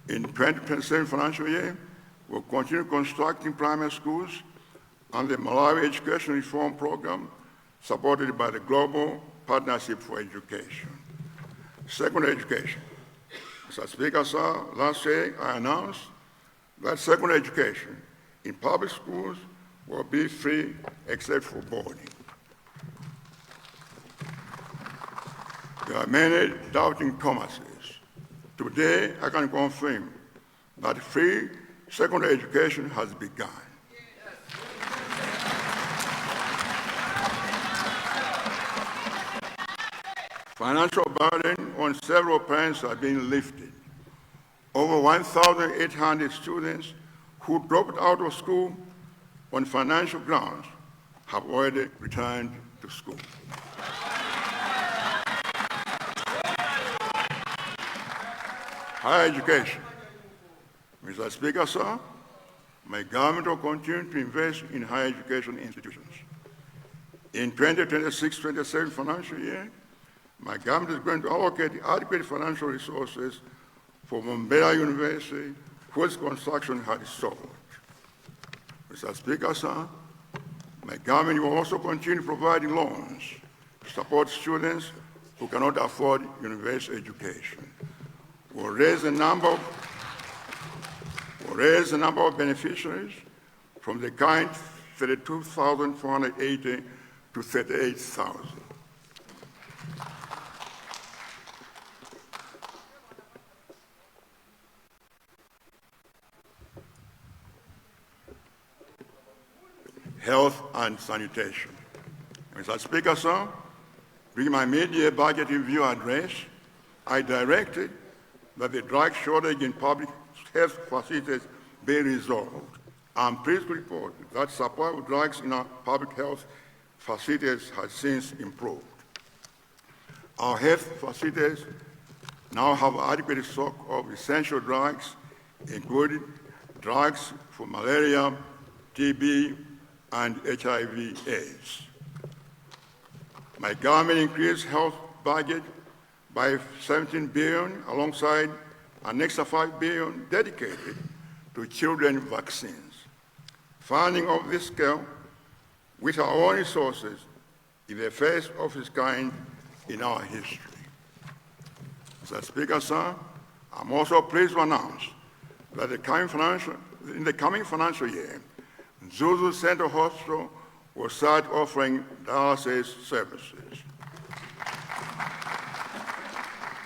Speaker 7: In 2027 financial year, we'll continue constructing primary schools and the Malawi Education Reform Program supported by the Global Partnership for Education. Secondary education. Mr. Speaker, sir, last year I announced that secondary education in public schools will be free except for boarding. There are many doubting Thomases. Today, I can confirm that free secondary education has begun. Financial burden on several parents has been lifted. Over 1,800 students who dropped out of school on financial grounds have already returned to school. Higher education. Mr. Speaker, sir, my government will continue to invest in higher education institutions. In 2026-27 financial year, my government is going to allocate adequate financial resources for Mbeya University, whose construction has stalled. Mr. Speaker, sir, my government will also continue providing loans to support students who cannot afford university education. We'll raise the number of beneficiaries from the current 32,480 to 38,000. Health and sanitation. Mr. Speaker, sir, during my mid-year budget review address, I directed that the drug shortage in public health facilities be resolved. I'm pleased to report that supply of drugs in our public health facilities has since improved. Our health facilities now have adequate stock of essential drugs, including drugs for malaria, TB, and HIV/AIDS. My government increased health budget by 17 billion alongside an extra 5 billion dedicated to children vaccines. Funding of this scale with our own resources is the first of its kind in our history. Mr. Speaker, sir, I'm also pleased to announce that in the coming financial year, Zuzu Central Hospital will start offering dialysis services.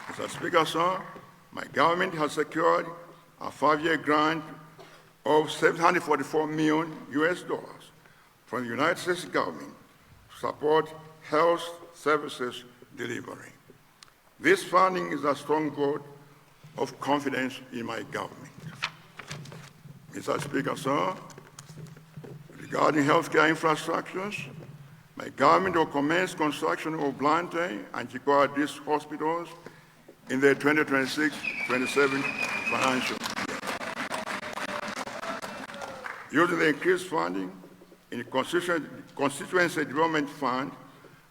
Speaker 7: Mr. Speaker, sir, my government has secured a 5-year grant of $744 million from the United States government to support health services delivery. This funding is a strong vote of confidence in my government. Mr. Speaker, sir, regarding healthcare infrastructures, my government will commence construction of Blantyre and Chikwa district hospitals in the 2026-27 financial year. Using the increased funding in the Constituency Development Fund,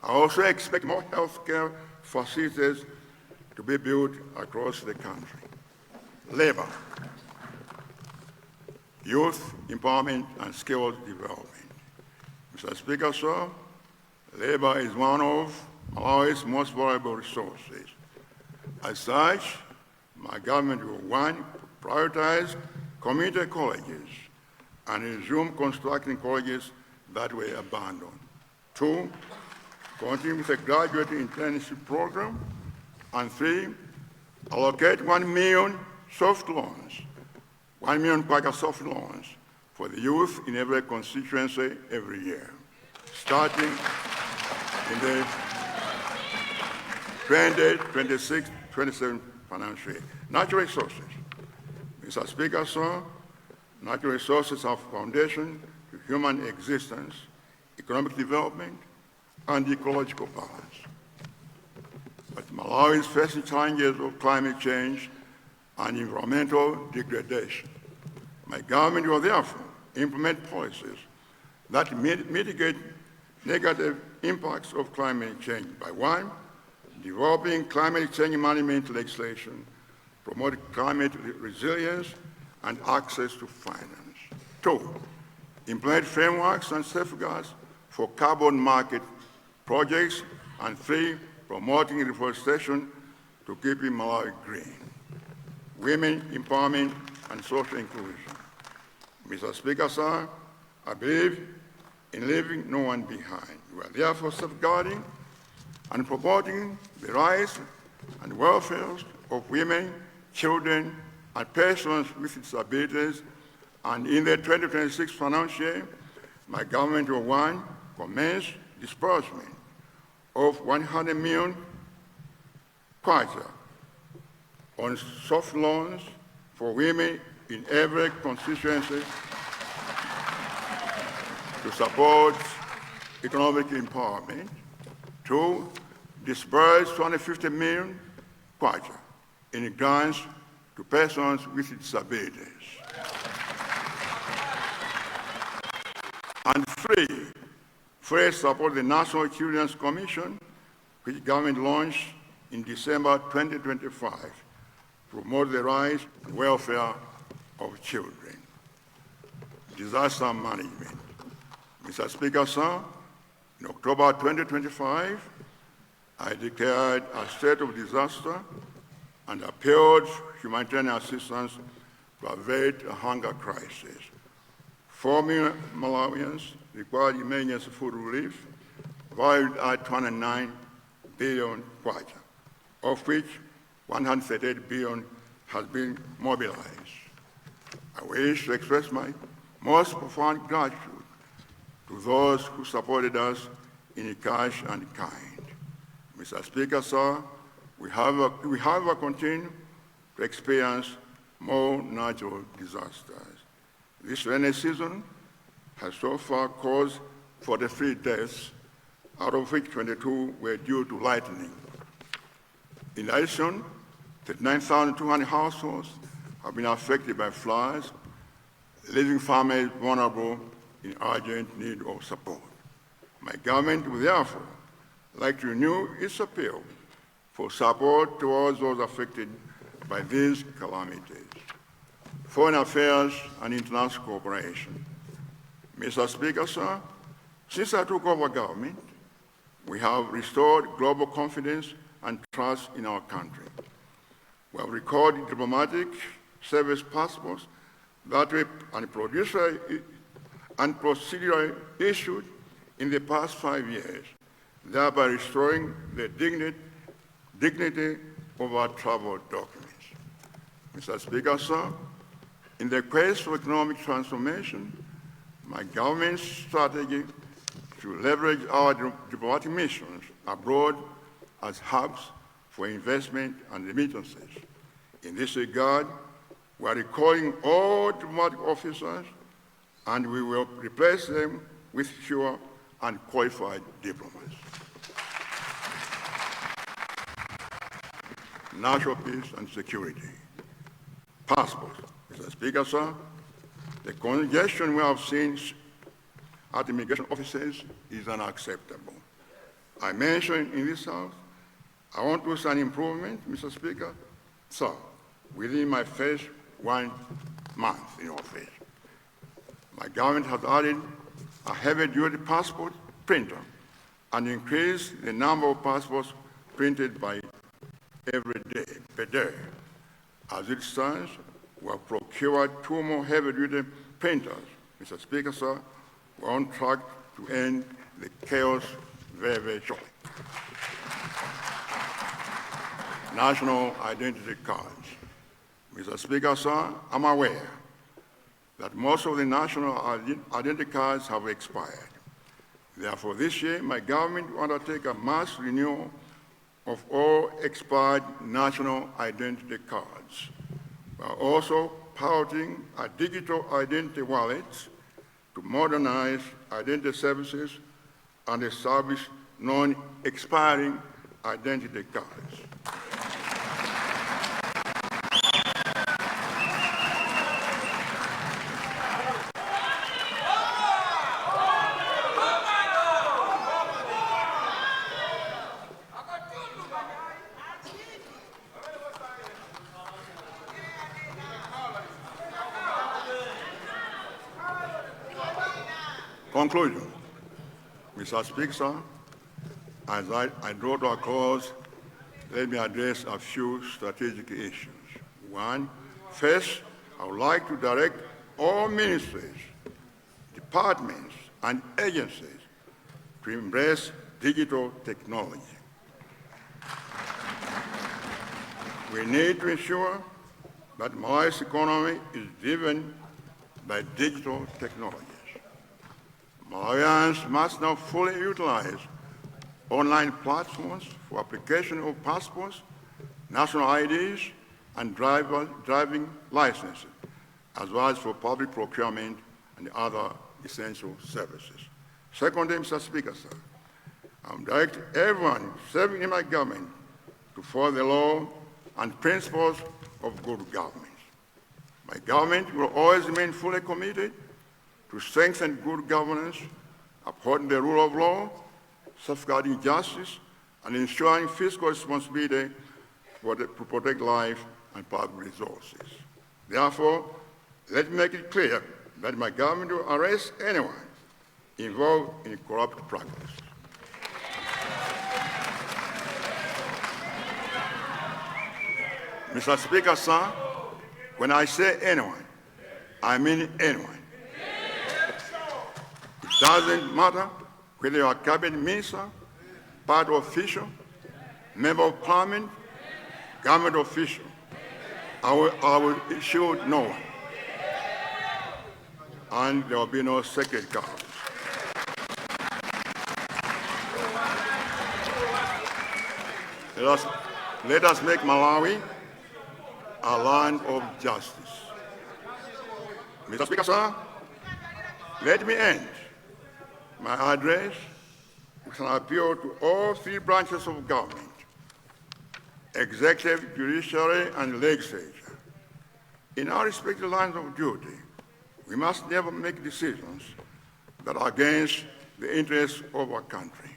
Speaker 7: I also expect more healthcare facilities to be built across the country. Labor, youth empowerment, and skills development. Mr. Speaker, sir, labor is one of Malawi's most valuable resources. As such, my government will, 1, prioritize community colleges and resume constructing colleges that were abandoned. 2, continue with the graduate internship program. And 3, allocate 1 million soft loans, 1 million Quaker soft loans for the youth in every constituency every year, starting in the 2026-27 financial year. Natural resources. Mr. Speaker, sir, natural resources are foundation to human existence, economic development, and ecological balance. But Malawi is facing challenges of climate change and environmental degradation. My government will therefore implement policies that mitigate negative impacts of climate change by 1, developing climate change management legislation, promote climate resilience and access to finance. 2, implement frameworks and safeguards for carbon market projects. And 3, promoting reforestation to keep Malawi green. Women empowerment and social inclusion. Mr. Speaker, sir, I believe in leaving no one behind. We are therefore safeguarding and promoting the rights and welfare of women, children, and persons with disabilities. And in the 2026 financial year, my government will, 1, commence disbursement of 100 million kwacha on soft loans for women in every constituency to support economic empowerment. 2, disburse 250 million kwacha in grants to persons with disabilities. And 3, first support the National Children's Commission, which government launched in December 2025 to promote the rights and welfare of children. Disaster management. Mr. Speaker, sir, in October 2025, I declared a state of disaster and appealed humanitarian assistance to avert a hunger crisis. 4 million Malawians required emergency food relief, valued at 209 billion kwacha, of which 138 billion has been mobilized. I wish to express my most profound gratitude to those who supported us in cash and kind. Mr. Speaker, sir, we have continued to experience more natural disasters. This rainy season has so far caused 43 deaths, out of which 22 were due to lightning. In addition, 39,200 households have been affected by floods, leaving families vulnerable in urgent need of support. My government will therefore like to renew its appeal for support towards those affected by these calamities. Foreign affairs and international cooperation. Mr. Speaker, sir, since I took over government, we have restored global confidence and trust in our country. We have recorded diplomatic service passports that were procedurally issued in the past 5 years, thereby restoring the dignity of our travel documents. Mr. Speaker, sir, in the quest for economic transformation, my government's strategy to leverage our diplomatic missions abroad as hubs for investment and remittances. In this regard, we are recalling all diplomatic officers, and we will replace them with fewer and qualified diplomats. National peace and security. Passports. Mr. Speaker, sir, the congestion we have seen at immigration offices is unacceptable. I mentioned in this House, I want to see an improvement, Mr. Speaker, sir, within my first 1 month in office. My government has added a heavy-duty passport printer and increased the number of passports printed by every day, per day. As it stands, we have procured 2 more heavy-duty printers. Mr. Speaker, sir, we're on track to end the chaos very, very shortly. National identity cards. Mr. Speaker, sir, I'm aware that most of the national identity cards have expired. Therefore, this year, my government will undertake a mass renewal of all expired national identity cards. We are also piloting a digital identity wallet to modernize identity services and establish non-expiring identity cards. Conclusion. Mr. Speaker, as I draw to a close, let me address a few strategic issues. One, first, I would like to direct all ministries, departments, and agencies to embrace digital technology. We need to ensure that Malawi's economy is driven by digital technologies. Malawians must now fully utilize online platforms for application of passports, national IDs, and driving licenses, as well as for public procurement and other essential services. Secondly, Mr. Speaker, sir, I'm directing everyone serving in my government to follow the law and principles of good government. My government will always remain fully committed to strengthen good governance, upholding the rule of law, safeguarding justice, and ensuring fiscal responsibility to protect life and public resources. Therefore, let me make it clear that my government will arrest anyone involved in corrupt practice. Mr. Speaker, sir, when I say anyone, I mean anyone. It doesn't matter whether you are a cabinet minister, party official, member of parliament, government official. I will issue no one. And there will be no sacred cows. Let us make Malawi a land of justice. Mr. Speaker, sir, let me end my address with an appeal to all 3 branches of government executive, judiciary, and legislature. In our respective lines of duty, we must never make decisions that are against the interests of our country.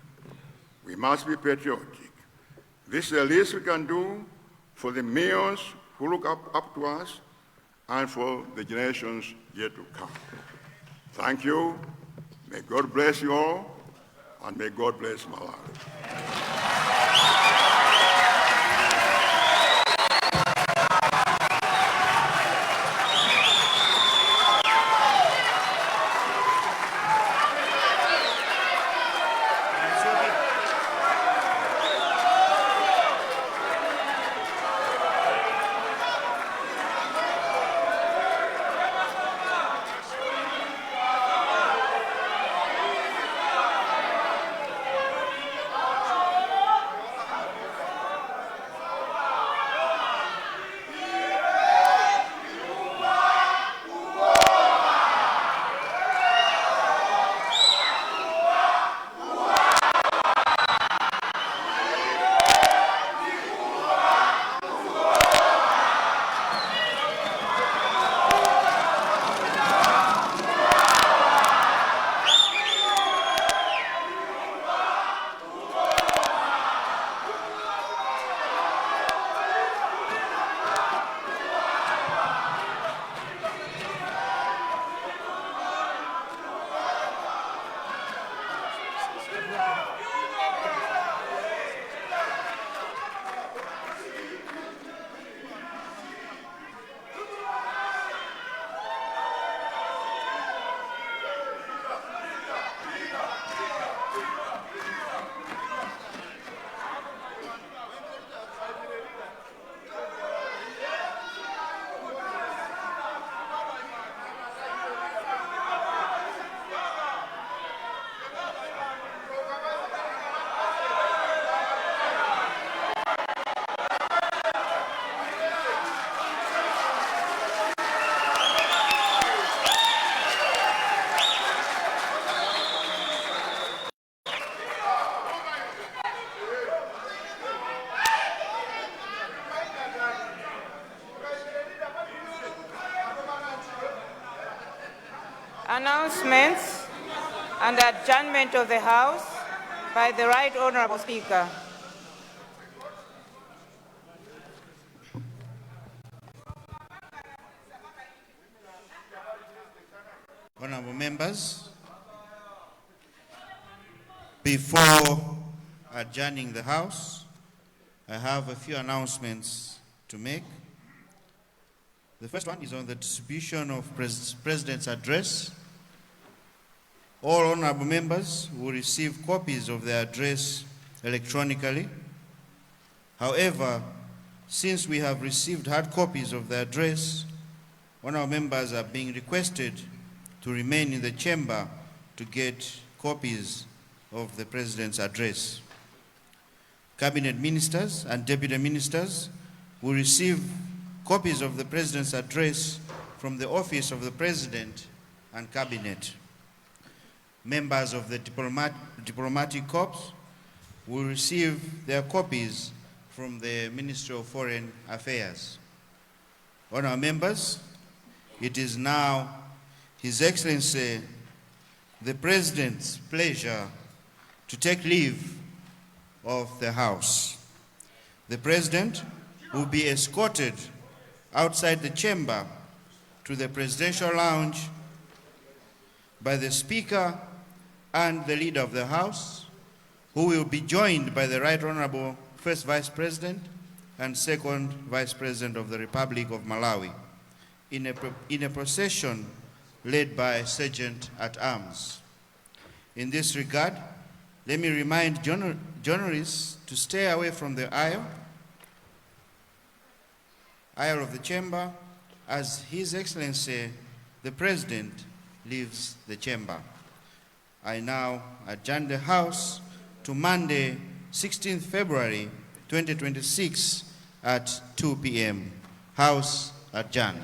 Speaker 7: We must be patriotic. This is the least we can do for the millions who look up to us and for the generations yet to come. Thank you. May God bless you all, and may God bless Malawi.
Speaker 8: Announcements and adjournment of the House by the Right Honourable Speaker.
Speaker 1: Honourable members, before adjourning the House, I have a few announcements to make. The first one is on the distribution of President's address. All honourable members will receive copies of the address electronically. However, since we have received hard copies of the address, honourable members are being requested to remain in the chamber to get copies of the President's address. Cabinet ministers and deputy ministers will receive copies of the President's address from the Office of the President and Cabinet. Members of the diplomatic corps will receive their copies from the Ministry of Foreign Affairs. Honourable members, it is now His Excellency the President's pleasure to take leave of the House. The President will be escorted outside the chamber to the Presidential Lounge by the Speaker and the Leader of the House, who will be joined by the Right Honourable First Vice President and Second Vice President of the Republic of Malawi in a procession led by Sergeant at Arms. In this regard, let me remind journalists to stay away from the aisle of the chamber as His Excellency the President leaves the chamber. I now adjourn the House to Monday, 16th February 2026 at 2 p.m. House adjourned.